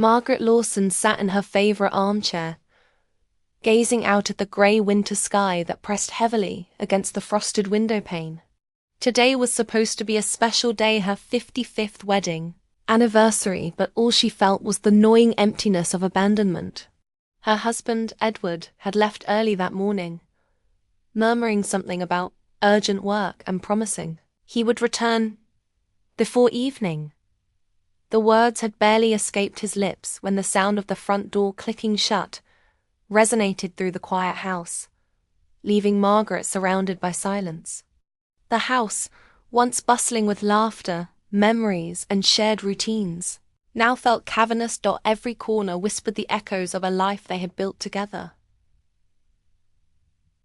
Margaret Lawson sat in her favourite armchair, gazing out at the grey winter sky that pressed heavily against the frosted window pane. Today was supposed to be a special day, her 55th wedding anniversary, but all she felt was the gnawing emptiness of abandonment. Her husband, Edward, had left early that morning, murmuring something about urgent work and promising he would return before evening. The words had barely escaped his lips when the sound of the front door clicking shut resonated through the quiet house, leaving Margaret surrounded by silence. The house, once bustling with laughter, memories, and shared routines, now felt cavernous. Every corner whispered the echoes of a life they had built together.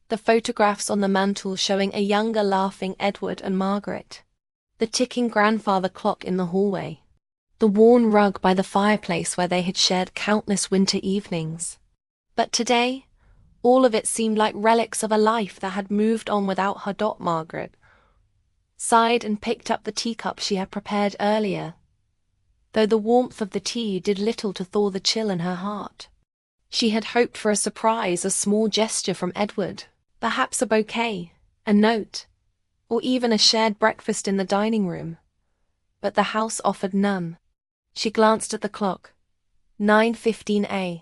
The photographs on the mantel showing a younger, laughing Edward and Margaret, the ticking grandfather clock in the hallway, the worn rug by the fireplace where they had shared countless winter evenings. But today, all of it seemed like relics of a life that had moved on without her. Margaret sighed and picked up the teacup she had prepared earlier, though the warmth of the tea did little to thaw the chill in her heart. She had hoped for a surprise, a small gesture from Edward, perhaps a bouquet, a note, or even a shared breakfast in the dining room. But the house offered none. She glanced at the clock. 9:15 a.m.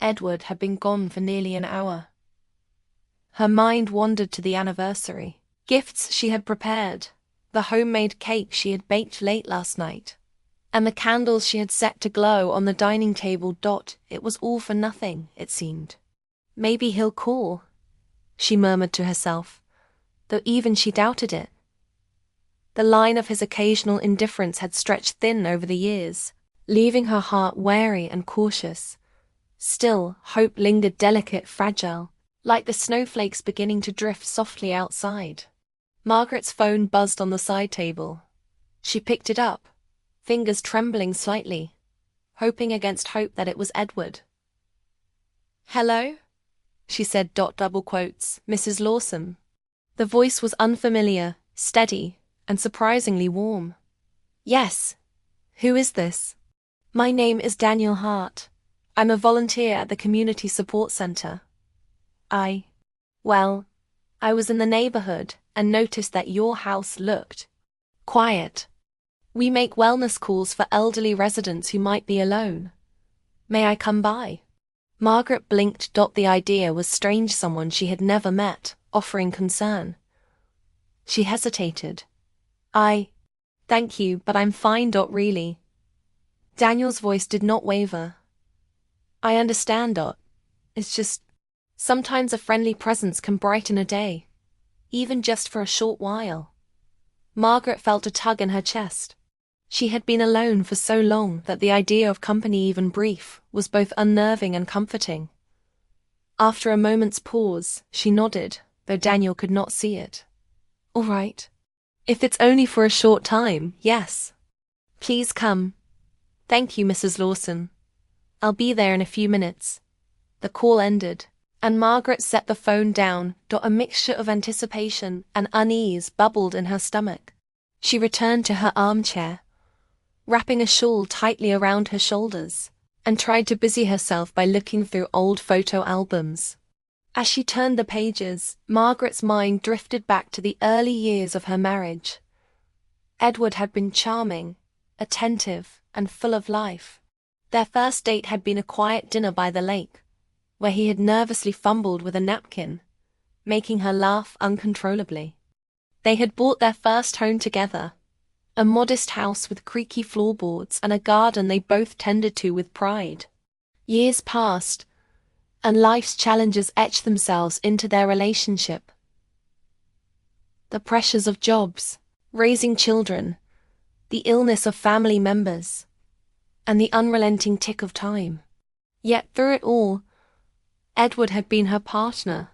Edward had been gone for nearly an hour. Her mind wandered to the anniversary gifts she had prepared, the homemade cake she had baked late last night, and the candles she had set to glow on the dining table. It was all for nothing, it seemed. Maybe he'll call, she murmured to herself, though even she doubted it. The line of his occasional indifference had stretched thin over the years, leaving her heart wary and cautious. Still, hope lingered, delicate, fragile, like the snowflakes beginning to drift softly outside. Margaret's phone buzzed on the side table. She picked it up, fingers trembling slightly, hoping against hope that it was Edward. "Hello?" she said. Double quotes, "Mrs. Lawson." The voice was unfamiliar, steady, and surprisingly warm. "Yes. Who is this?" "My name is Daniel Hart. I'm a volunteer at the Community Support Center. Well, I was in the neighborhood and noticed that your house looked quiet. We make wellness calls for elderly residents who might be alone. May I come by?" Margaret blinked. The idea was strange, someone she had never met, offering concern. She hesitated. Thank you, but I'm fine. Really. Daniel's voice did not waver. "I understand. It's just, sometimes a friendly presence can brighten a day, even just for a short while." Margaret felt a tug in her chest. She had been alone for so long that the idea of company, even brief, was both unnerving and comforting. After a moment's pause, she nodded, though Daniel could not see it. "All right. If it's only for a short time, yes. Please come." "Thank you, Mrs. Lawson. I'll be there in a few minutes." The call ended, and Margaret set the phone down. A mixture of anticipation and unease bubbled in her stomach. She returned to her armchair, wrapping a shawl tightly around her shoulders, and tried to busy herself by looking through old photo albums. As she turned the pages, Margaret's mind drifted back to the early years of her marriage. Edward had been charming, attentive, and full of life. Their first date had been a quiet dinner by the lake, where he had nervously fumbled with a napkin, making her laugh uncontrollably. They had bought their first home together, a modest house with creaky floorboards and a garden they both tended to with pride. Years passed, and life's challenges etched themselves into their relationship. The pressures of jobs, raising children, the illness of family members, and the unrelenting tick of time. Yet through it all, Edward had been her partner,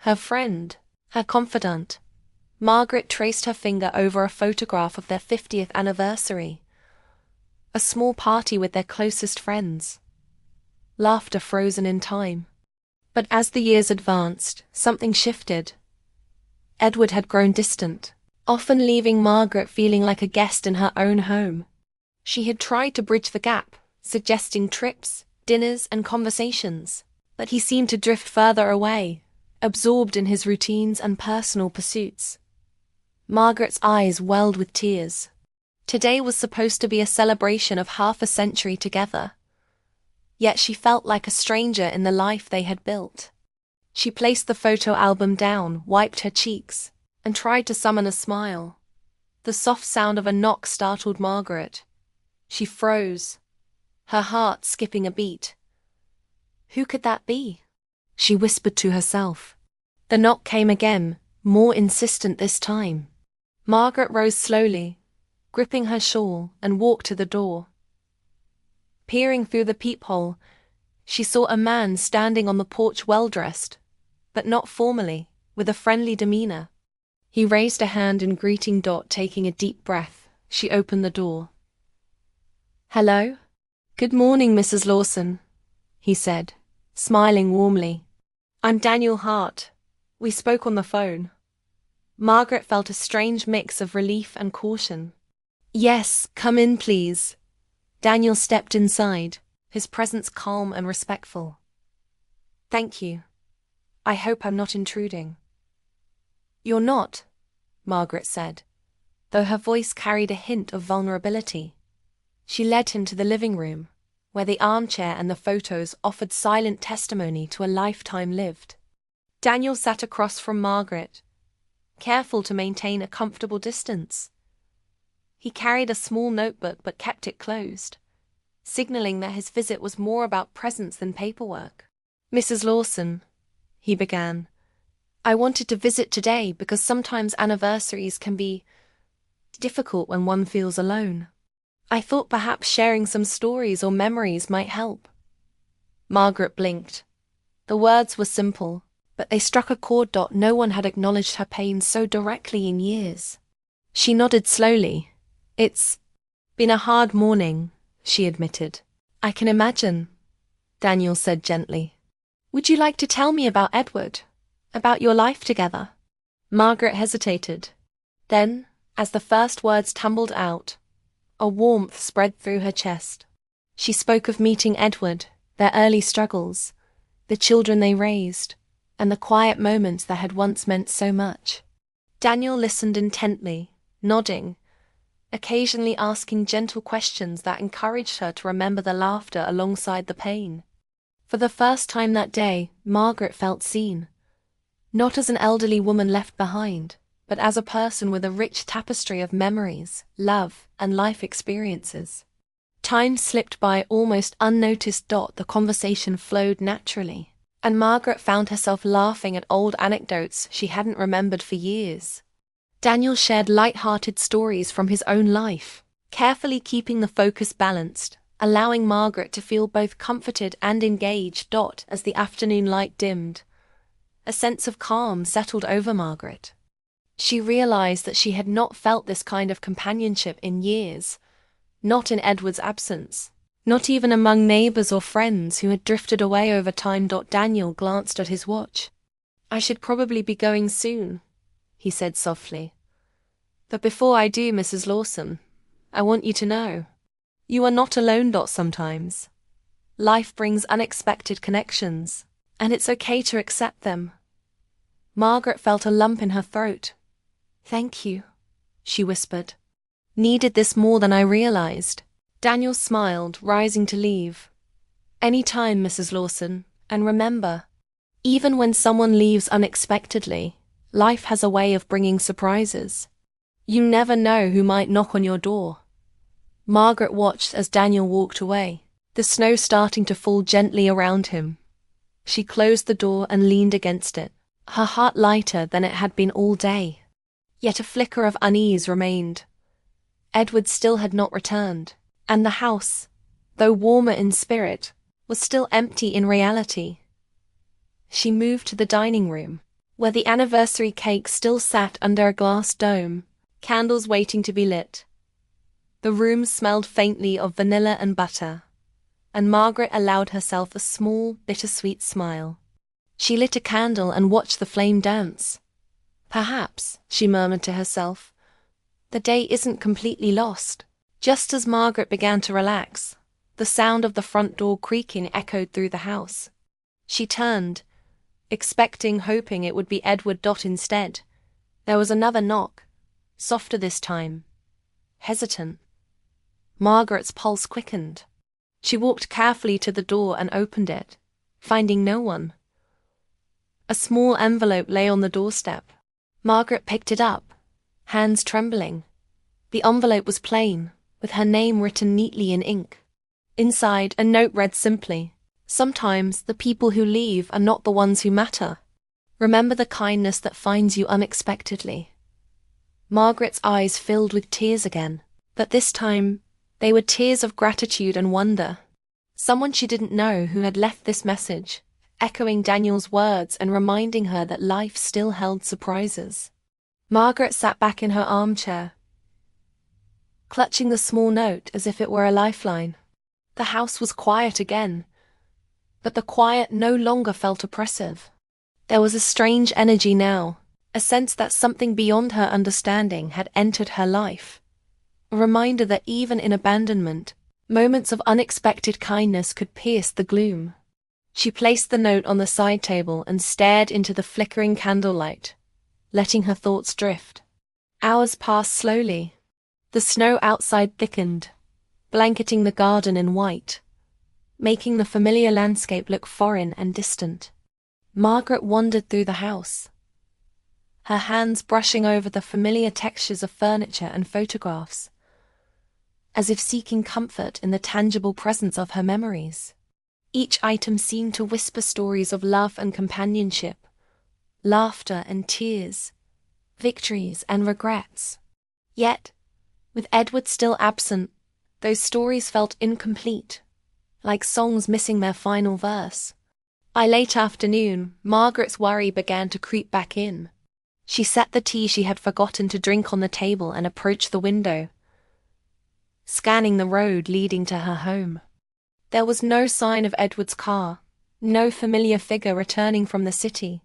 her friend, her confidant. Margaret traced her finger over a photograph of their 50th anniversary, a small party with their closest friends. Laughter frozen in time. But as the years advanced, something shifted. Edward had grown distant, often leaving Margaret feeling like a guest in her own home. She had tried to bridge the gap, suggesting trips, dinners, and conversations. But he seemed to drift further away, absorbed in his routines and personal pursuits. Margaret's eyes welled with tears. Today was supposed to be a celebration of half a century together. Yet she felt like a stranger in the life they had built. She placed the photo album down, wiped her cheeks, and tried to summon a smile. The soft sound of a knock startled Margaret. She froze, her heart skipping a beat. Who could that be? She whispered to herself. The knock came again, more insistent this time. Margaret rose slowly, gripping her shawl, and walked to the door. Peering through the peephole, she saw a man standing on the porch well-dressed, but not formally, with a friendly demeanor. He raised a hand in greeting. Taking a deep breath, she opened the door. Hello? Good morning, Mrs. Lawson, he said, smiling warmly. I'm Daniel Hart. We spoke on the phone. Margaret felt a strange mix of relief and caution. Yes, come in, please. Daniel stepped inside, his presence calm and respectful. Thank you. I hope I'm not intruding. You're not, Margaret said, though her voice carried a hint of vulnerability. She led him to the living room, where the armchair and the photos offered silent testimony to a lifetime lived. Daniel sat across from Margaret, careful to maintain a comfortable distance. He carried a small notebook but kept it closed, signaling that his visit was more about presence than paperwork. Mrs. Lawson, he began, I wanted to visit today because sometimes anniversaries can be difficult when one feels alone. I thought perhaps sharing some stories or memories might help. Margaret blinked. The words were simple, but they struck a chord. No one had acknowledged her pain so directly in years. She nodded slowly. It's been a hard morning, she admitted. I can imagine, Daniel said gently. Would you like to tell me about Edward? About your life together? Margaret hesitated. Then, as the first words tumbled out, a warmth spread through her chest. She spoke of meeting Edward, their early struggles, the children they raised, and the quiet moments that had once meant so much. Daniel listened intently, nodding, occasionally asking gentle questions that encouraged her to remember the laughter alongside the pain. For the first time that day, Margaret felt seen, not as an elderly woman left behind, but as a person with a rich tapestry of memories, love, and life experiences. Time slipped by almost unnoticed. The conversation flowed naturally, and Margaret found herself laughing at old anecdotes she hadn't remembered for years. Daniel shared light-hearted stories from his own life, carefully keeping the focus balanced, allowing Margaret to feel both comforted and engaged. As the afternoon light dimmed, a sense of calm settled over Margaret. She realized that she had not felt this kind of companionship in years, not in Edward's absence, not even among neighbors or friends who had drifted away over time. Daniel glanced at his watch. I should probably be going soon, he said softly. But before I do, Mrs. Lawson, I want you to know, you are not alone. Sometimes life brings unexpected connections, and it's okay to accept them. Margaret felt a lump in her throat. Thank you, she whispered. Needed this more than I realized. Daniel smiled, rising to leave. Any time, Mrs. Lawson, and remember, even when someone leaves unexpectedly, life has a way of bringing surprises. You never know who might knock on your door. Margaret watched as Daniel walked away, the snow starting to fall gently around him. She closed the door and leaned against it, her heart lighter than it had been all day. Yet a flicker of unease remained. Edward still had not returned, and the house, though warmer in spirit, was still empty in reality. She moved to the dining room, where the anniversary cake still sat under a glass dome, candles waiting to be lit. The room smelled faintly of vanilla and butter, and Margaret allowed herself a small, bittersweet smile. She lit a candle and watched the flame dance. Perhaps, she murmured to herself, the day isn't completely lost. Just as Margaret began to relax, The sound of the front door creaking echoed through the house. She turned, expecting, hoping it would be Edward. Instead, there was another knock, softer this time, hesitant. Margaret's pulse quickened. She walked carefully to the door and opened it, finding no one. A small envelope lay on the doorstep. Margaret picked it up, hands trembling. The envelope was plain, with her name written neatly in ink. Inside, a note read simply, "Sometimes the people who leave are not the ones who matter. Remember the kindness that finds you unexpectedly." Margaret's eyes filled with tears again, but this time they were tears of gratitude and wonder. Someone she didn't know who had left this message, echoing Daniel's words and reminding her that life still held surprises. Margaret sat back in her armchair, clutching the small note as if it were a lifeline. The house was quiet again, but the quiet no longer felt oppressive. There was a strange energy now, a sense that something beyond her understanding had entered her life. A reminder that even in abandonment, moments of unexpected kindness could pierce the gloom. She placed the note on the side table and stared into the flickering candlelight, letting her thoughts drift. Hours passed slowly. The snow outside thickened, blanketing the garden in white, making the familiar landscape look foreign and distant. Margaret wandered through the house, her hands brushing over the familiar textures of furniture and photographs, as if seeking comfort in the tangible presence of her memories. Each item seemed to whisper stories of love and companionship, laughter and tears, victories and regrets. Yet, with Edward still absent, those stories felt incomplete, like songs missing their final verse. By late afternoon, Margaret's worry began to creep back in. She set the tea she had forgotten to drink on the table and approached the window, scanning the road leading to her home. There was no sign of Edward's car, no familiar figure returning from the city,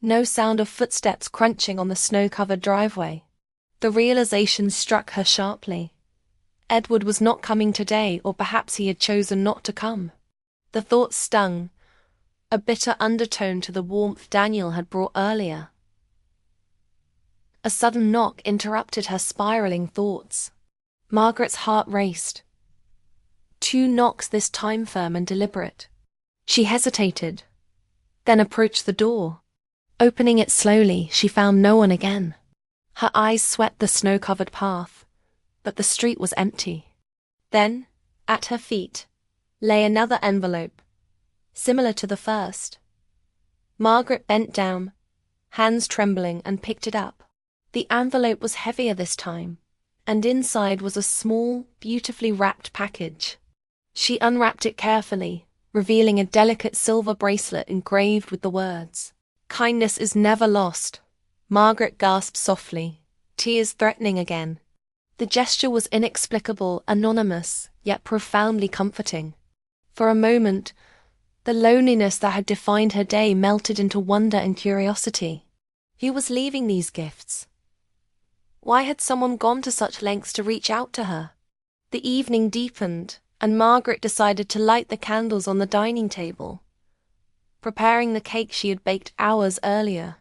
no sound of footsteps crunching on the snow-covered driveway. The realization struck her sharply. Edward was not coming today, or perhaps he had chosen not to come. The thought stung, a bitter undertone to the warmth Daniel had brought earlier. A sudden knock interrupted her spiraling thoughts. Margaret's heart raced. 2 knocks this time, firm and deliberate. She hesitated, then approached the door. Opening it slowly, she found no one again. Her eyes swept the snow-covered path, but the street was empty. Then, at her feet, lay another envelope, similar to the first. Margaret bent down, hands trembling, and picked it up. The envelope was heavier this time, and inside was a small, beautifully wrapped package. She unwrapped it carefully, revealing a delicate silver bracelet engraved with the words, "Kindness is never lost." Margaret gasped softly, tears threatening again. The gesture was inexplicable, anonymous, yet profoundly comforting. For a moment, the loneliness that had defined her day melted into wonder and curiosity. Who was leaving these gifts? Why had someone gone to such lengths to reach out to her? The evening deepened, and Margaret decided to light the candles on the dining table, preparing the cake she had baked hours earlier.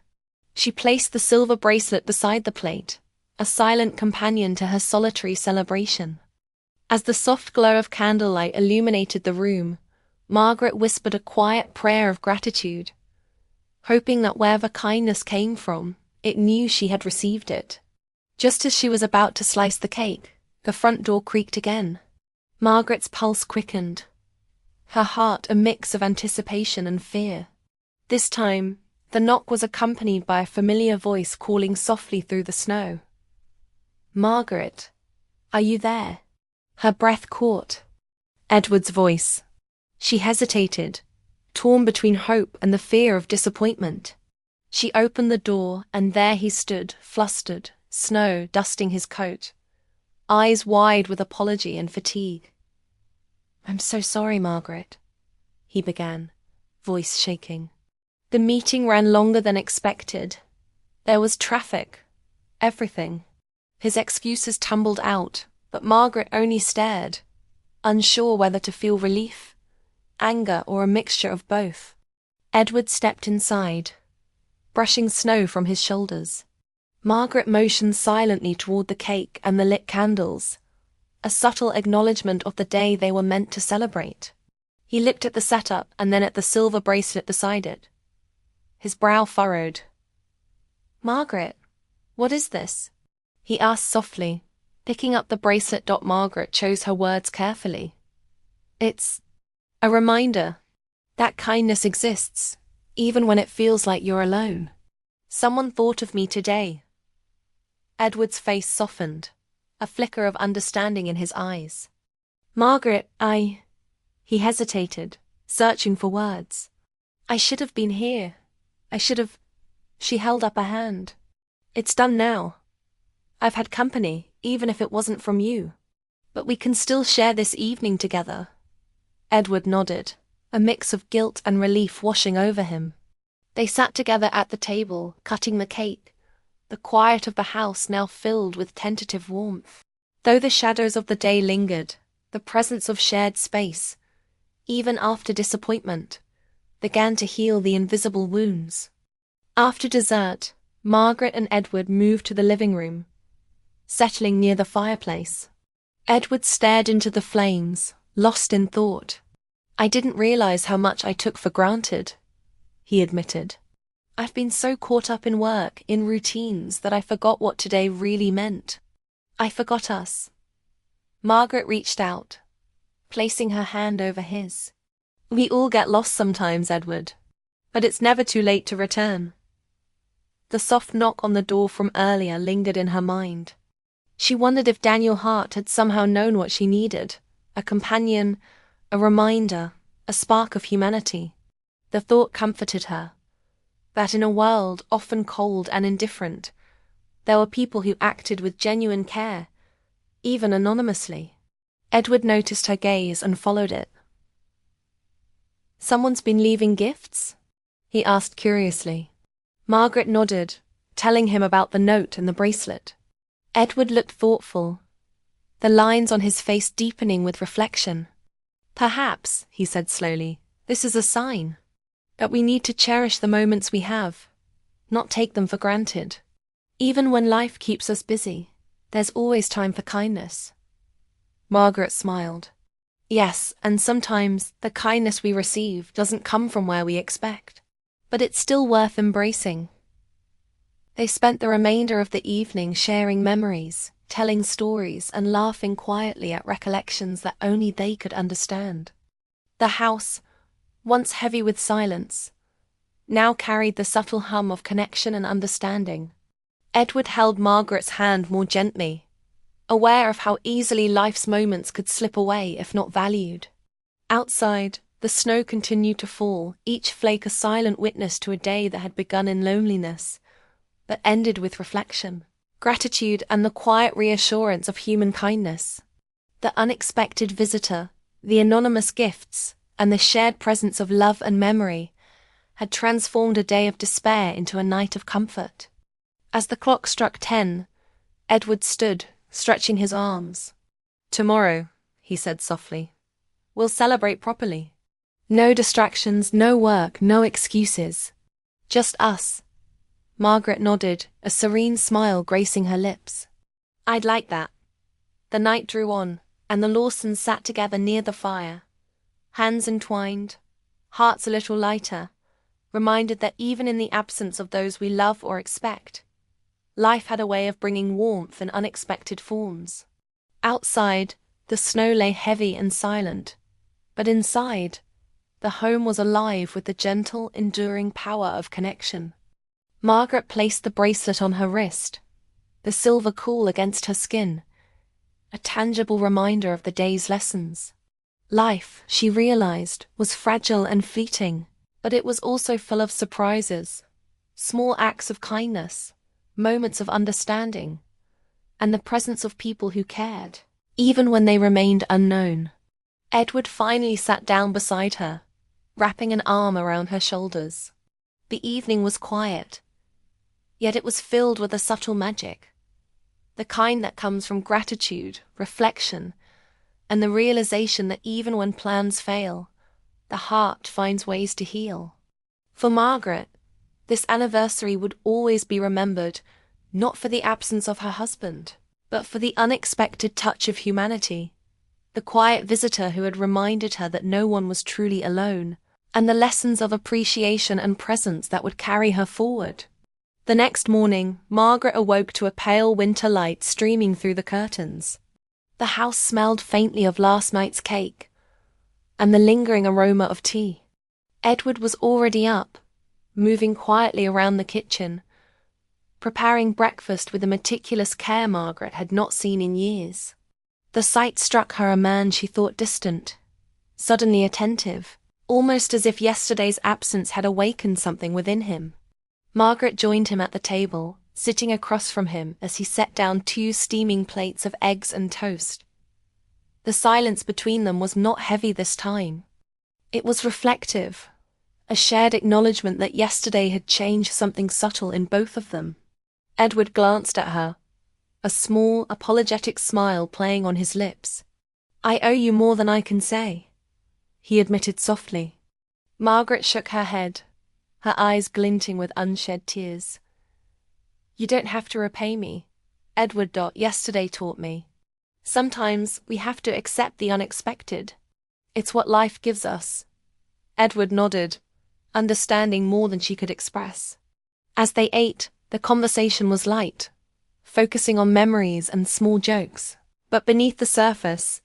She placed the silver bracelet beside the plate, a silent companion to her solitary celebration. As the soft glow of candlelight illuminated the room, Margaret whispered a quiet prayer of gratitude, hoping that wherever kindness came from, it knew she had received it. Just as she was about to slice the cake, the front door creaked again. Margaret's pulse quickened, her heart a mix of anticipation and fear. This time, the knock was accompanied by a familiar voice calling softly through the snow. "Margaret, are you there?" Her breath caught. Edward's voice. She hesitated, torn between hope and the fear of disappointment. She opened the door, and there he stood, flustered, snow dusting his coat, eyes wide with apology and fatigue. "I'm so sorry, Margaret," he began, voice shaking. The meeting ran longer than expected. There was traffic, everything. His excuses tumbled out, but Margaret only stared, unsure whether to feel relief, anger, or a mixture of both. Edward stepped inside, brushing snow from his shoulders. Margaret motioned silently toward the cake and the lit candles, a subtle acknowledgement of the day they were meant to celebrate. He looked at the setup and then at the silver bracelet beside it. His brow furrowed. "Margaret, what is this?" he asked softly, picking up the bracelet. Margaret chose her words carefully. "It's a reminder that kindness exists, even when it feels like you're alone. Someone thought of me today." Edward's face softened, a flicker of understanding in his eyes. "Margaret, He hesitated, searching for words. "I should have been here. I should have—" She held up a hand. "It's done now. I've had company, even if it wasn't from you. But we can still share this evening together." Edward nodded, a mix of guilt and relief washing over him. They sat together at the table, cutting the cake, the quiet of the house now filled with tentative warmth. Though the shadows of the day lingered, the presence of shared space, even after disappointment, began to heal the invisible wounds. After dessert, Margaret and Edward moved to the living room, settling near the fireplace. Edward stared into the flames, lost in thought. "I didn't realize how much I took for granted," he admitted. "I've been so caught up in work, in routines, that I forgot what today really meant. I forgot us." Margaret reached out, placing her hand over his. "We all get lost sometimes, Edward. But it's never too late to return." The soft knock on the door from earlier lingered in her mind. She wondered if Daniel Hart had somehow known what she needed, a companion, a reminder, a spark of humanity. The thought comforted her, that in a world often cold and indifferent, there were people who acted with genuine care, even anonymously. Edward noticed her gaze and followed it. "Someone's been leaving gifts?" he asked curiously. Margaret nodded, telling him about the note and the bracelet. Edward looked thoughtful, the lines on his face deepening with reflection. "Perhaps," he said slowly, "this is a sign that we need to cherish the moments we have, not take them for granted. Even when life keeps us busy, there's always time for kindness." Margaret smiled. "Yes, and sometimes the kindness we receive doesn't come from where we expect, but it's still worth embracing." They spent the remainder of the evening sharing memories, telling stories, and laughing quietly at recollections that only they could understand. The house, once heavy with silence, now carried the subtle hum of connection and understanding. Edward held Margaret's hand more gently, aware of how easily life's moments could slip away if not valued. Outside, the snow continued to fall, each flake a silent witness to a day that had begun in loneliness, but ended with reflection, gratitude, and the quiet reassurance of human kindness. The unexpected visitor, the anonymous gifts, and the shared presence of love and memory had transformed a day of despair into a night of comfort. As the clock struck 10, Edward stood, stretching his arms. "Tomorrow," he said softly, "we'll celebrate properly. No distractions, no work, no excuses. Just us." Margaret nodded, a serene smile gracing her lips. "I'd like that." The night drew on, and the Lawsons sat together near the fire, hands entwined, hearts a little lighter, reminded that even in the absence of those we love or expect, life had a way of bringing warmth in unexpected forms. Outside, the snow lay heavy and silent, but inside, the home was alive with the gentle, enduring power of connection. Margaret placed the bracelet on her wrist, the silver cool against her skin, a tangible reminder of the day's lessons. Life, she realized, was fragile and fleeting, but it was also full of surprises, small acts of kindness, moments of understanding, and the presence of people who cared, even when they remained unknown. Edward finally sat down beside her, wrapping an arm around her shoulders. The evening was quiet, yet it was filled with a subtle magic, the kind that comes from gratitude, reflection, and the realization that even when plans fail, the heart finds ways to heal. For Margaret, this anniversary would always be remembered, not for the absence of her husband, but for the unexpected touch of humanity, the quiet visitor who had reminded her that no one was truly alone, and the lessons of appreciation and presence that would carry her forward. The next morning, Margaret awoke to a pale winter light streaming through the curtains. The house smelled faintly of last night's cake, and the lingering aroma of tea. Edward was already up, moving quietly around the kitchen, preparing breakfast with a meticulous care Margaret had not seen in years. The sight struck her a man she thought distant, suddenly attentive, almost as if yesterday's absence had awakened something within him. Margaret joined him at the table, sitting across from him as he set down 2 steaming plates of eggs and toast. The silence between them was not heavy this time. It was reflective, a shared acknowledgement that yesterday had changed something subtle in both of them. Edward glanced at her, a small, apologetic smile playing on his lips. "I owe you more than I can say," he admitted softly. Margaret shook her head, her eyes glinting with unshed tears. "You don't have to repay me. Edward. Yesterday taught me. Sometimes we have to accept the unexpected. It's what life gives us." Edward nodded, understanding more than she could express. As they ate, the conversation was light, focusing on memories and small jokes. But beneath the surface,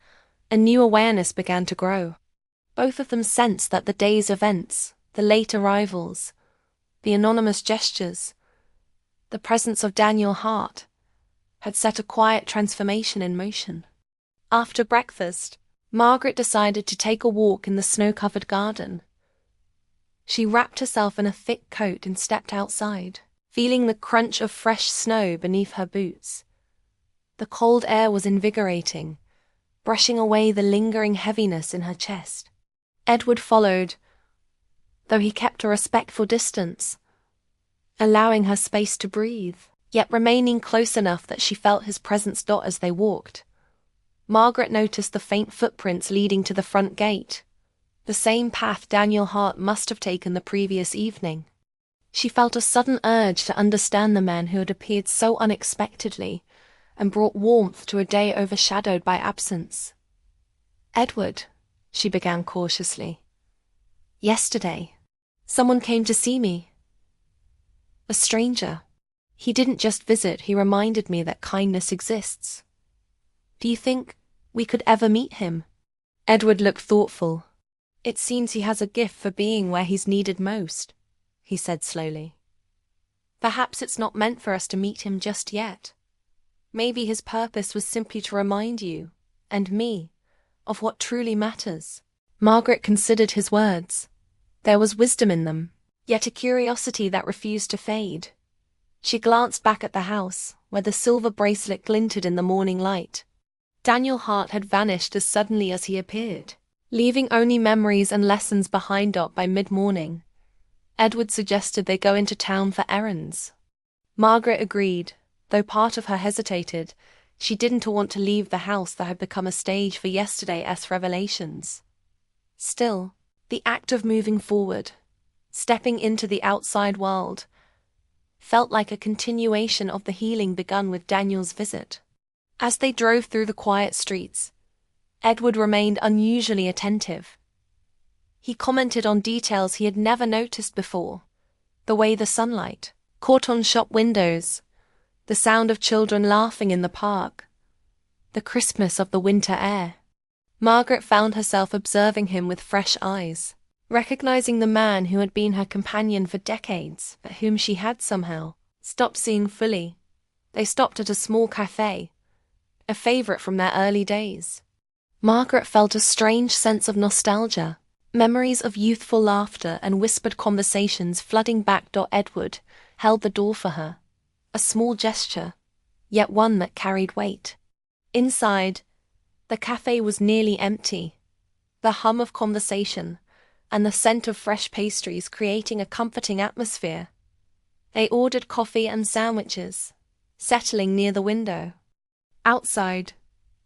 a new awareness began to grow. Both of them sensed that the day's events, the late arrivals, the anonymous gestures, the presence of Daniel Hart, had set a quiet transformation in motion. After breakfast, Margaret decided to take a walk in the snow-covered garden. She wrapped herself in a thick coat and stepped outside, feeling the crunch of fresh snow beneath her boots. The cold air was invigorating, brushing away the lingering heaviness in her chest. Edward followed, though he kept a respectful distance, allowing her space to breathe, yet remaining close enough that she felt his presence as they walked. Margaret noticed the faint footprints leading to the front gate, the same path Daniel Hart must have taken the previous evening. She felt a sudden urge to understand the man who had appeared so unexpectedly and brought warmth to a day overshadowed by absence. "Edward," she began cautiously. "Yesterday, someone came to see me. A stranger. He didn't just visit, he reminded me that kindness exists. Do you think we could ever meet him?" Edward looked thoughtful. "It seems he has a gift for being where he's needed most," he said slowly. "Perhaps it's not meant for us to meet him just yet. Maybe his purpose was simply to remind you, and me, of what truly matters." Margaret considered his words. There was wisdom in them, yet a curiosity that refused to fade. She glanced back at the house, where the silver bracelet glinted in the morning light. Daniel Hart had vanished as suddenly as he appeared, leaving only memories and lessons behind by mid-morning. Edward suggested they go into town for errands. Margaret agreed, though part of her hesitated. She didn't want to leave the house that had become a stage for yesterday's revelations. Still, the act of moving forward, stepping into the outside world, felt like a continuation of the healing begun with Daniel's visit. As they drove through the quiet streets, Edward remained unusually attentive. He commented on details he had never noticed before, the way the sunlight caught on shop windows, the sound of children laughing in the park, the crispness of the winter air. Margaret found herself observing him with fresh eyes, recognizing the man who had been her companion for decades, but whom she had somehow stopped seeing fully. They stopped at a small cafe, a favorite from their early days. Margaret felt a strange sense of nostalgia, memories of youthful laughter and whispered conversations flooding back. Edward held the door for her, a small gesture, yet one that carried weight. Inside, the cafe was nearly empty, the hum of conversation and the scent of fresh pastries creating a comforting atmosphere. They ordered coffee and sandwiches, settling near the window. Outside,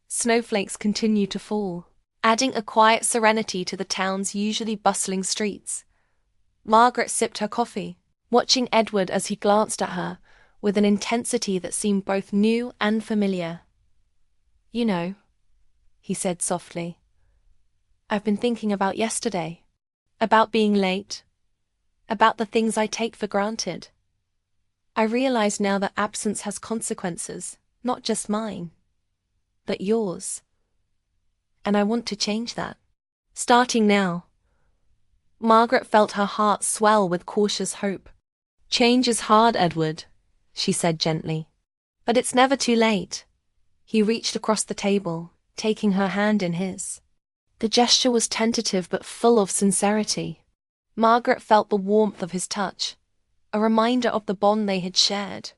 Snowflakes continued to fall, adding a quiet serenity to the town's usually bustling streets. Margaret sipped her coffee, watching Edward as he glanced at her, with an intensity that seemed both new and familiar. "You know," he said softly, "I've been thinking about yesterday. About being late. About the things I take for granted. I realize now that absence has consequences, not just mine, but yours. And I want to change that. Starting now." Margaret felt her heart swell with cautious hope. "Change is hard, Edward," she said gently. "But it's never too late." He reached across the table, taking her hand in his. The gesture was tentative but full of sincerity. Margaret felt the warmth of his touch, a reminder of the bond they had shared,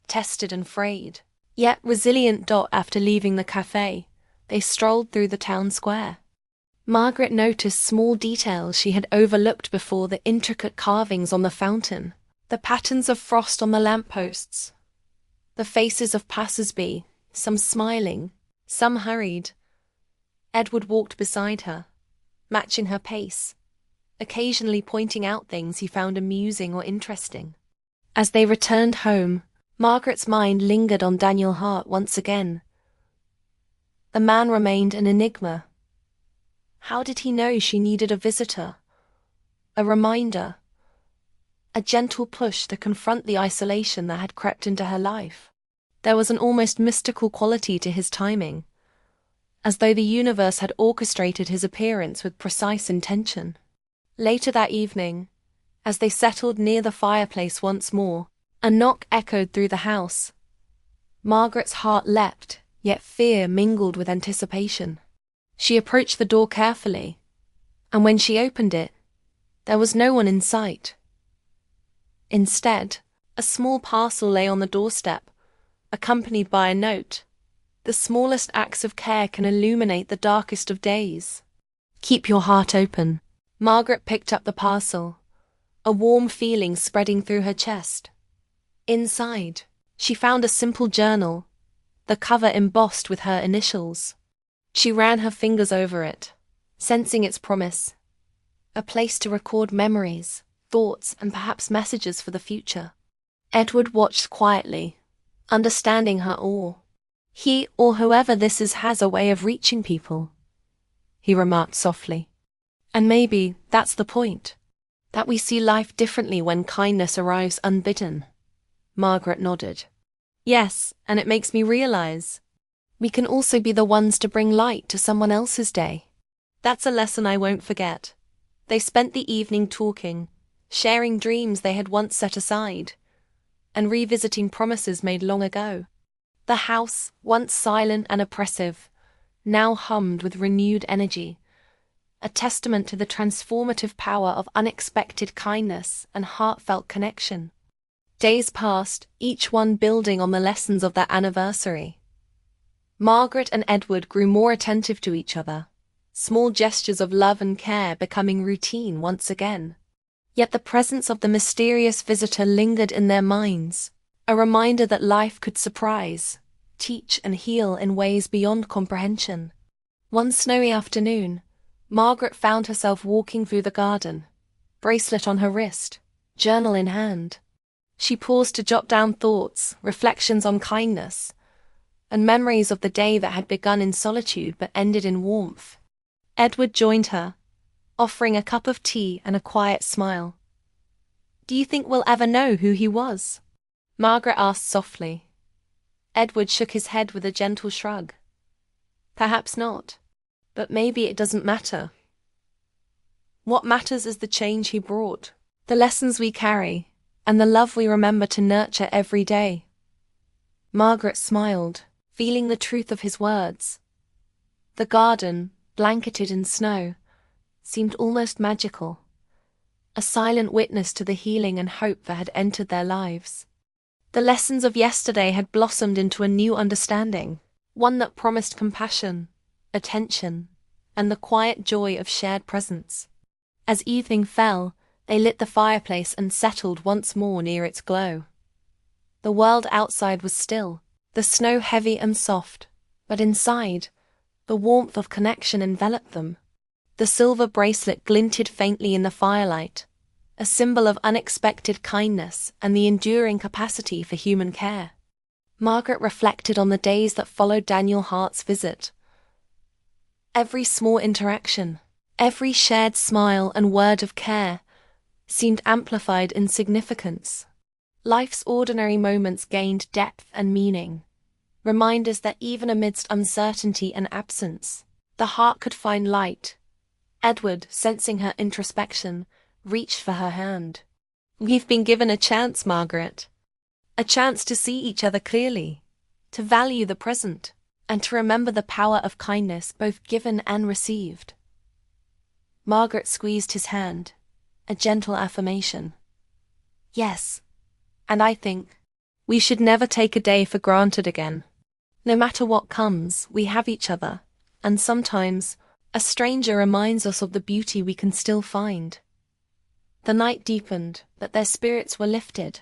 tested and frayed, yet resilient. After leaving the cafe, they strolled through the town square. Margaret noticed small details she had overlooked before: the intricate carvings on the fountain, the patterns of frost on the lampposts, the faces of passers-by, some smiling, some hurried. Edward walked beside her, matching her pace, occasionally pointing out things he found amusing or interesting. As they returned home, Margaret's mind lingered on Daniel Hart once again. The man remained an enigma. How did he know she needed a visitor? A reminder? A gentle push to confront the isolation that had crept into her life? There was an almost mystical quality to his timing, as though the universe had orchestrated his appearance with precise intention. Later that evening, as they settled near the fireplace once more, a knock echoed through the house. Margaret's heart leapt, yet fear mingled with anticipation. She approached the door carefully, and when she opened it, there was no one in sight. Instead, a small parcel lay on the doorstep, accompanied by a note. The smallest acts of care can illuminate the darkest of days. "Keep your heart open." Margaret picked up the parcel, a warm feeling spreading through her chest. Inside, she found a simple journal, the cover embossed with her initials. She ran her fingers over it, sensing its promise. A place to record memories, thoughts, and perhaps messages for the future. Edward watched quietly, understanding her awe. "He or whoever this is has a way of reaching people," he remarked softly. "And maybe that's the point, that we see life differently when kindness arrives unbidden." Margaret nodded. "Yes, and it makes me realize we can also be the ones to bring light to someone else's day." That's a lesson I won't forget. They spent the evening talking, sharing dreams they had once set aside, and revisiting promises made long ago. The house, once silent and oppressive, now hummed with renewed energy, a testament to the transformative power of unexpected kindness and heartfelt connection. Days passed, each one building on the lessons of their anniversary. Margaret and Edward grew more attentive to each other, small gestures of love and care becoming routine once again. Yet the presence of the mysterious visitor lingered in their minds, a reminder that life could surprise, teach and heal in ways beyond comprehension. One snowy afternoon, Margaret found herself walking through the garden, bracelet on her wrist, journal in hand. She paused to jot down thoughts, reflections on kindness, and memories of the day that had begun in solitude but ended in warmth. Edward joined her, offering a cup of tea and a quiet smile. "Do you think we'll ever know who he was?" Margaret asked softly. Edward shook his head with a gentle shrug. "Perhaps not, but maybe it doesn't matter. What matters is the change he brought, the lessons we carry, and the love we remember to nurture every day." Margaret smiled, feeling the truth of his words. The garden, blanketed in snow, seemed almost magical, a silent witness to the healing and hope that had entered their lives. The lessons of yesterday had blossomed into a new understanding, one that promised compassion, attention, and the quiet joy of shared presence. As evening fell, they lit the fireplace and settled once more near its glow. The world outside was still, the snow heavy and soft, but inside, The warmth of connection enveloped them. The silver bracelet glinted faintly in the firelight, a symbol of unexpected kindness and the enduring capacity for human care. Margaret reflected on the days that followed Daniel Hart's visit. Every small interaction, every shared smile and word of care seemed amplified in significance. Life's ordinary moments gained depth and meaning, reminders that even amidst uncertainty and absence, the heart could find light. Edward, sensing her introspection, reached for her hand. "We've been given a chance, Margaret. A chance to see each other clearly, to value the present, and to remember the power of kindness both given and received." Margaret squeezed his hand, a gentle affirmation. "Yes, and I think we should never take a day for granted again. No matter what comes, we have each other, and sometimes a stranger reminds us of the beauty we can still find." The night deepened, but their spirits were lifted,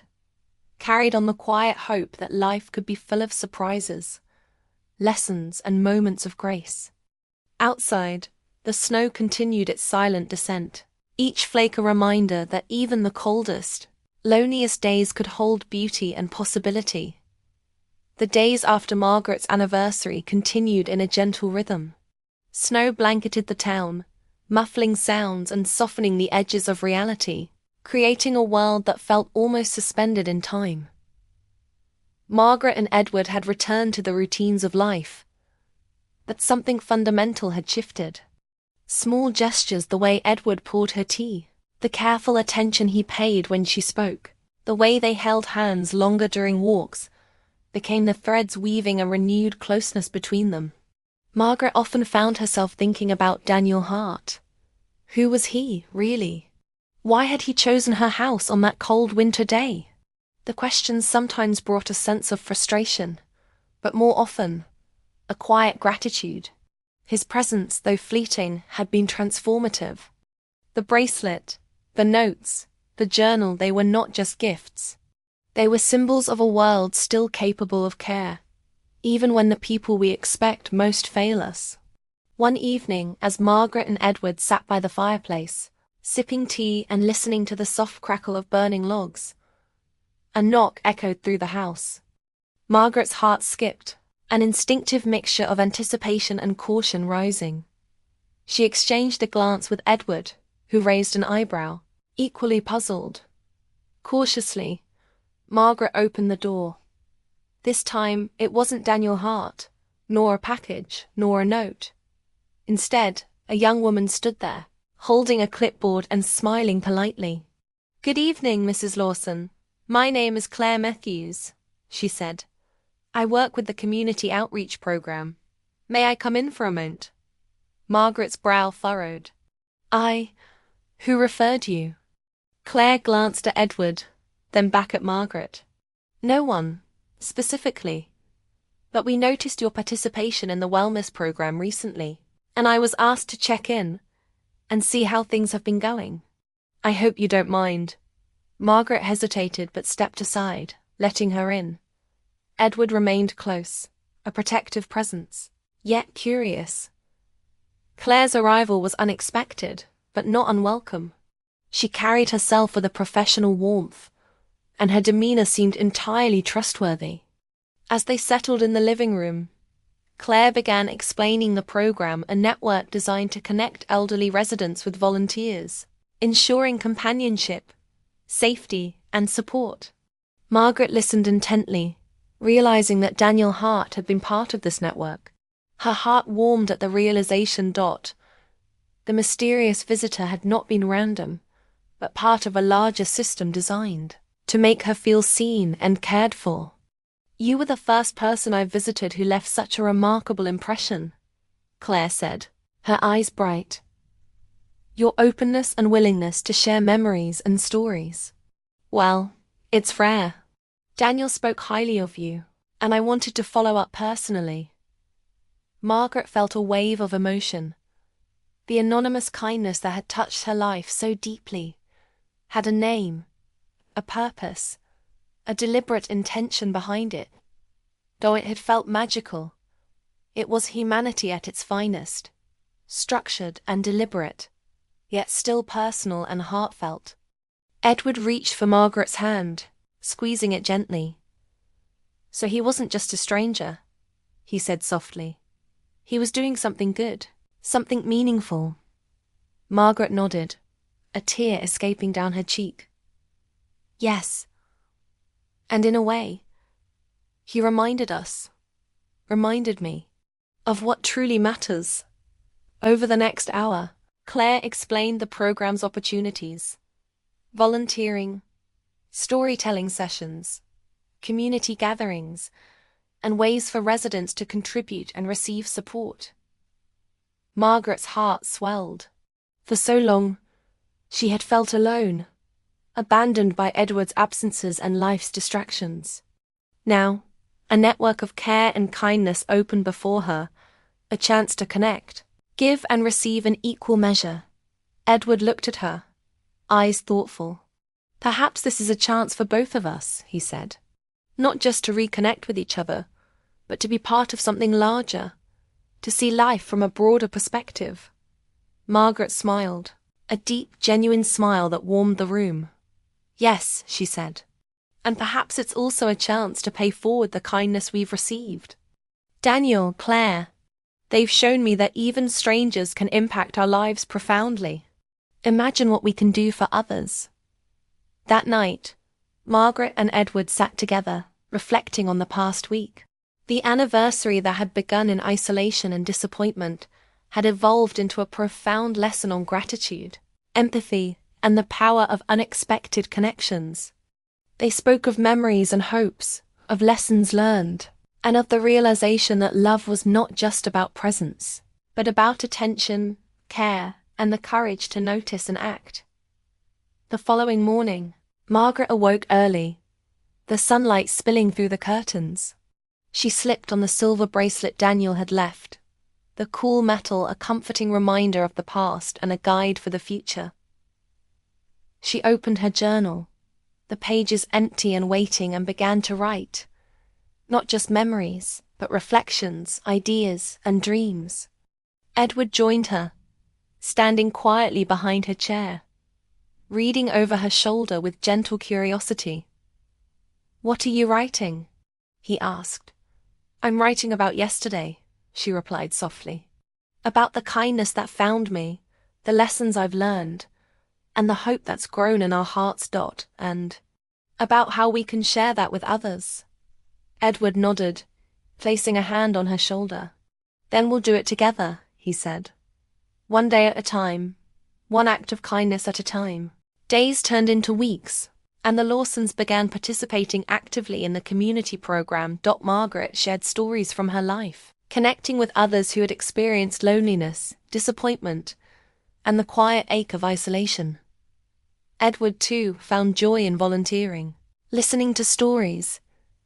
carried on the quiet hope that life could be full of surprises, lessons, and moments of grace. Outside, the snow continued its silent descent, each flake a reminder that even the coldest, loneliest days could hold beauty and possibility. The days after Margaret's anniversary continued in a gentle rhythm. Snow blanketed the town, muffling sounds and softening the edges of reality, creating a world that felt almost suspended in time. Margaret and Edward had returned to the routines of life, but something fundamental had shifted. Small gestures, the way Edward poured her tea, the careful attention he paid when she spoke, the way they held hands longer during walks, became the threads weaving a renewed closeness between them. Margaret often found herself thinking about Daniel Hart. Who was he, really? Why had he chosen her house on that cold winter day? The questions sometimes brought a sense of frustration, but more often, a quiet gratitude. His presence, though fleeting, had been transformative. The bracelet, the notes, the journal, they were not just gifts. They were symbols of a world still capable of care, even when the people we expect most fail us. One evening, as Margaret and Edward sat by the fireplace, sipping tea and listening to the soft crackle of burning logs, a knock echoed through the house. Margaret's heart skipped, an instinctive mixture of anticipation and caution rising. She exchanged a glance with Edward, who raised an eyebrow, equally puzzled. Cautiously, Margaret opened the door. This time, it wasn't Daniel Hart, nor a package, nor a note. Instead, a young woman stood there, holding a clipboard and smiling politely. "Good evening, Mrs. Lawson. My name is Claire Matthews," she said. "I work with the Community Outreach Program. May I come in for a moment?" Margaret's brow furrowed. Who referred you?" Claire glanced at Edward, then back at Margaret. "No one, specifically. But we noticed your participation in the wellness program recently, and I was asked to check in and see how things have been going. I hope you don't mind." Margaret hesitated but stepped aside, letting her in. Edward remained close, a protective presence, yet curious. Claire's arrival was unexpected, but not unwelcome. She carried herself with a professional warmth, and her demeanor seemed entirely trustworthy. As they settled in the living room, Claire began explaining the program, a network designed to connect elderly residents with volunteers, ensuring companionship, safety, and support. Margaret listened intently, realizing that Daniel Hart had been part of this network. Her heart warmed at the realization. The mysterious visitor had not been random, but part of a larger system designed to make her feel seen and cared for. "You were the first person I visited who left such a remarkable impression," Claire said, her eyes bright. "Your openness and willingness to share memories and stories. Well, it's rare. Daniel spoke highly of you, and I wanted to follow up personally." Margaret felt a wave of emotion. The anonymous kindness that had touched her life so deeply had a name, a purpose, a deliberate intention behind it. Though it had felt magical, It was humanity at its finest, structured and deliberate, yet still personal and heartfelt. Edward reached for Margaret's hand, squeezing it gently. "So he wasn't just a stranger," he said softly. "He was doing something good, something meaningful." Margaret nodded, a tear escaping down her cheek. "Yes. And in a way, he reminded me, of what truly matters." Over the next hour, Claire explained the program's opportunities: volunteering, storytelling sessions, community gatherings, and ways for residents to contribute and receive support. Margaret's heart swelled. For so long, she had felt alone, abandoned by Edward's absences and life's distractions. Now, a network of care and kindness opened before her, a chance to connect, give and receive in equal measure. Edward looked at her, eyes thoughtful. "Perhaps this is a chance for both of us," he said. "Not just to reconnect with each other, but to be part of something larger, to see life from a broader perspective." Margaret smiled, a deep, genuine smile that warmed the room. "Yes," she said. "And perhaps it's also a chance to pay forward the kindness we've received. Daniel, Claire, they've shown me that even strangers can impact our lives profoundly. Imagine what we can do for others." That night, Margaret and Edward sat together, reflecting on the past week. The anniversary that had begun in isolation and disappointment had evolved into a profound lesson on gratitude, empathy, and the power of unexpected connections. They spoke of memories and hopes, of lessons learned, and of the realization that love was not just about presence, but about attention, care, and the courage to notice and act. The following morning, Margaret awoke early, the sunlight spilling through the curtains. She slipped on the silver bracelet Daniel had left, the cool metal a comforting reminder of the past and a guide for the future. She opened her journal, the pages empty and waiting, and began to write. Not just memories, but reflections, ideas, and dreams. Edward joined her, standing quietly behind her chair, reading over her shoulder with gentle curiosity. "What are you writing?" he asked. "I'm writing about yesterday," she replied softly. "About the kindness that found me, the lessons I've learned, and the hope that's grown in our hearts. And about how we can share that with others." Edward nodded, placing a hand on her shoulder. "Then we'll do it together," he said. "One day at a time, one act of kindness at a time." Days turned into weeks, and the Lawsons began participating actively in the community program. Margaret shared stories from her life, connecting with others who had experienced loneliness, disappointment, and the quiet ache of isolation. Edward, too, found joy in volunteering, listening to stories,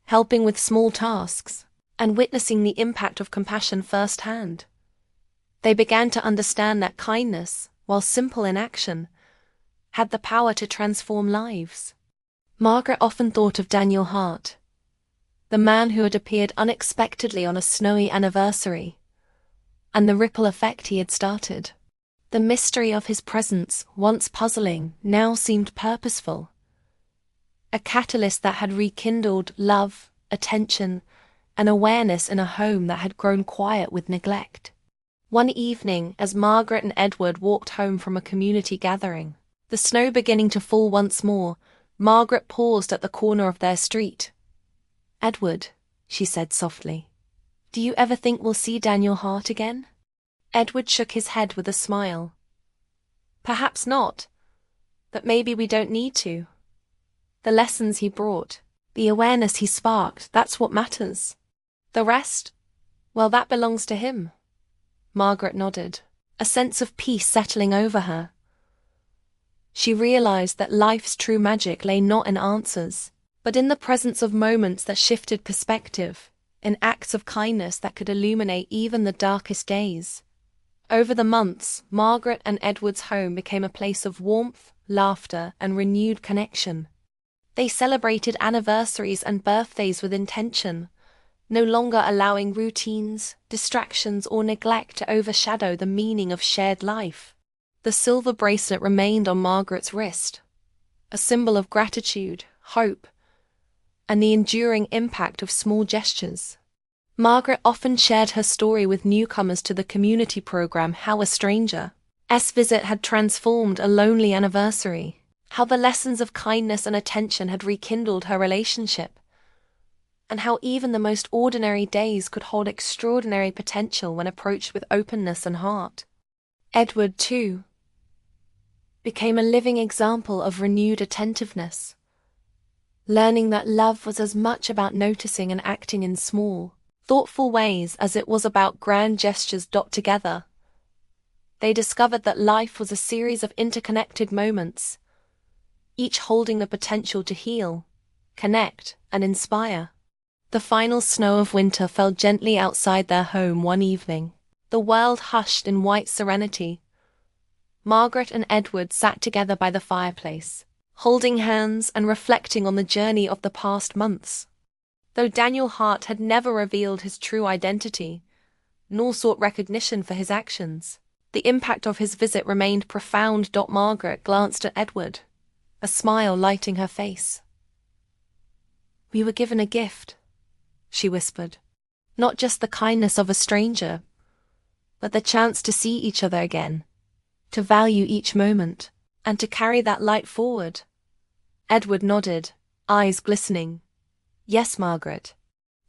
helping with small tasks, and witnessing the impact of compassion firsthand. They began to understand that kindness, while simple in action, had the power to transform lives. Margaret often thought of Daniel Hart, the man who had appeared unexpectedly on a snowy anniversary, and the ripple effect he had started. The mystery of his presence, once puzzling, now seemed purposeful. A catalyst that had rekindled love, attention, and awareness in a home that had grown quiet with neglect. One evening, as Margaret and Edward walked home from a community gathering, the snow beginning to fall once more, Margaret paused at the corner of their street. "Edward," she said softly, "do you ever think we'll see Daniel Hart again?" Edward shook his head with a smile. "Perhaps not, but maybe we don't need to. The lessons he brought, the awareness he sparked, that's what matters. The rest, well, that belongs to him." Margaret nodded, a sense of peace settling over her. She realized that life's true magic lay not in answers, but in the presence of moments that shifted perspective, in acts of kindness that could illuminate even the darkest days. Over the months, Margaret and Edward's home became a place of warmth, laughter, and renewed connection. They celebrated anniversaries and birthdays with intention, no longer allowing routines, distractions, or neglect to overshadow the meaning of shared life. The silver bracelet remained on Margaret's wrist, a symbol of gratitude, hope, and the enduring impact of small gestures. Margaret often shared her story with newcomers to the community program how a stranger's visit had transformed a lonely anniversary, how the lessons of kindness and attention had rekindled her relationship, and how even the most ordinary days could hold extraordinary potential when approached with openness and heart. Edward, too, became a living example of renewed attentiveness, learning that love was as much about noticing and acting in small, thoughtful ways as it was about grand gestures. Together, they discovered that life was a series of interconnected moments, each holding the potential to heal, connect, and inspire. The final snow of winter fell gently outside their home one evening. The world hushed in white serenity. Margaret and Edward sat together by the fireplace, holding hands and reflecting on the journey of the past months. Though Daniel Hart had never revealed his true identity, nor sought recognition for his actions, the impact of his visit remained profound. Margaret glanced at Edward, a smile lighting her face. "We were given a gift," she whispered. "Not just the kindness of a stranger, but the chance to see each other again, to value each moment, and to carry that light forward." Edward nodded, eyes glistening. "Yes, Margaret.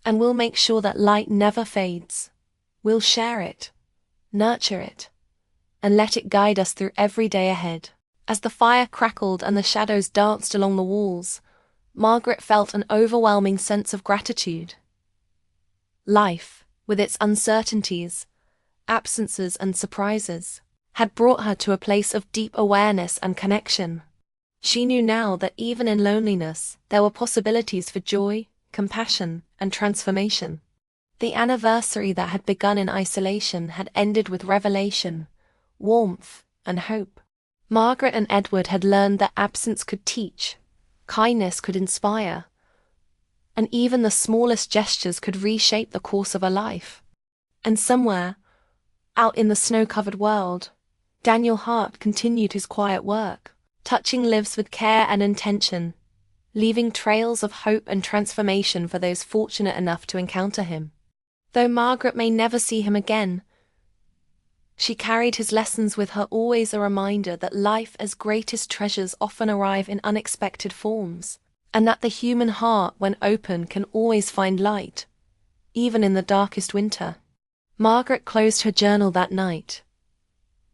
And we'll make sure that light never fades. We'll share it, nurture it, and let it guide us through every day ahead." As the fire crackled and the shadows danced along the walls, Margaret felt an overwhelming sense of gratitude. Life, with its uncertainties, absences, and surprises, had brought her to a place of deep awareness and connection. She knew now that even in loneliness, there were possibilities for joy, compassion, and transformation. The anniversary that had begun in isolation had ended with revelation, warmth, and hope. Margaret and Edward had learned that absence could teach, kindness could inspire, and even the smallest gestures could reshape the course of a life. And somewhere, out in the snow-covered world, Daniel Hart continued his quiet work, touching lives with care and intention, leaving trails of hope and transformation for those fortunate enough to encounter him. Though Margaret may never see him again, she carried his lessons with her, always a reminder that life's greatest treasures often arrive in unexpected forms, and that the human heart, when open, can always find light, even in the darkest winter. Margaret closed her journal that night,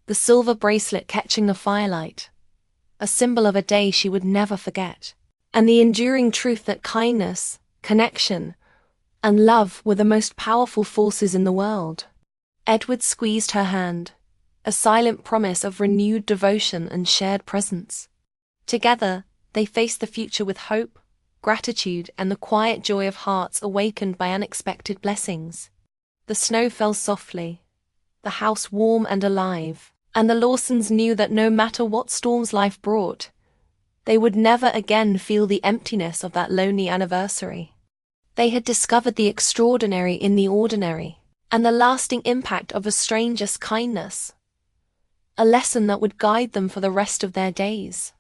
the silver bracelet catching the firelight, a symbol of a day she would never forget, and the enduring truth that kindness, connection, and love were the most powerful forces in the world. Edward squeezed her hand, a silent promise of renewed devotion and shared presence. Together, they faced the future with hope, gratitude, and the quiet joy of hearts awakened by unexpected blessings. The snow fell softly, the house warm and alive, and the Lawsons knew that no matter what storms life brought, they would never again feel the emptiness of that lonely anniversary. They had discovered the extraordinary in the ordinary, and the lasting impact of a stranger's kindness, a lesson that would guide them for the rest of their days.